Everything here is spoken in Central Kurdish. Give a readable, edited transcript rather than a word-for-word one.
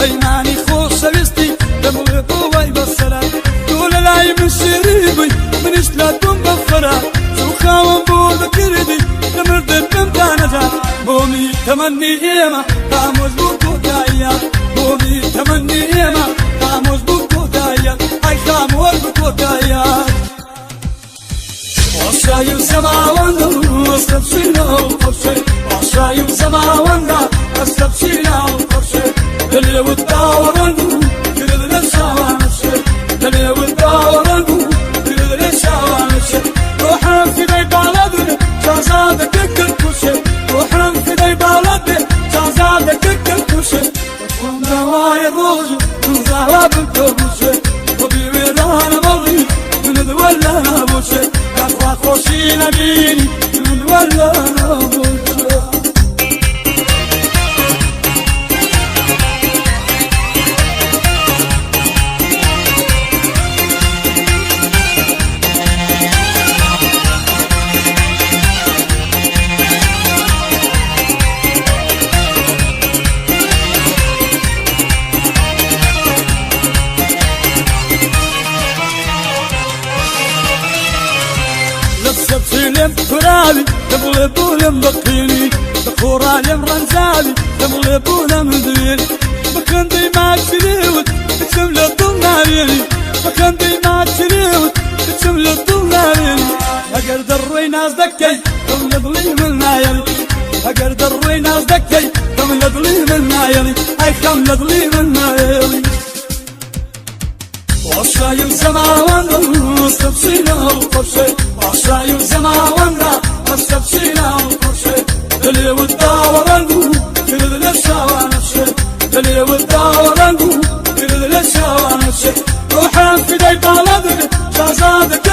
بيماني خوش سويستي دمغي بوي بصرا دول لاي من شريبي من اشلاتهم بفرا سوخاوم بول بكردي دمردن بمتانجا بومي تمني إيما تاموز بوكو دايا بومي تمني إيما تاموز بوكو دايا أي خامور بوكو دايا وشايو سماواندا استبشينا وقرشي وشايو سماواندا استبشينا وقرشي اللي وداورانو كل الشوانشي اللي وداورانو كل الشوانشي روحان في ذي بلدنا شازادك الكلكوشي روحان في ذي بلدنا شازادك الكلكوشي ونواي روجي نزالا بالكبوشي وبيويدانا بغي من ذولا نبوشي كفا خوشي نبيني من ذولا نبوشي سبسيلم فرالي تبغي بولم بقيني بخورالم رنزالي تبغي بولم ذيلي بكن دي ما تشريوت تكسم لطول ناريني بكن دي ما تشريوت تكسم لطول ناريني هقر دروي ناس دكي تم لضلي من نايلي هقر دروي ناس دكي تم لضلي من نايلي اي خم لضلي من نايلي وشايو سماواندا استبشينا وقرشي وشايو سماواندا استبشينا وقرشي اللي وداورانو كل الشوانشي اللي وداورانو كل الشوانشي روحان في ذي بلدنا شازادك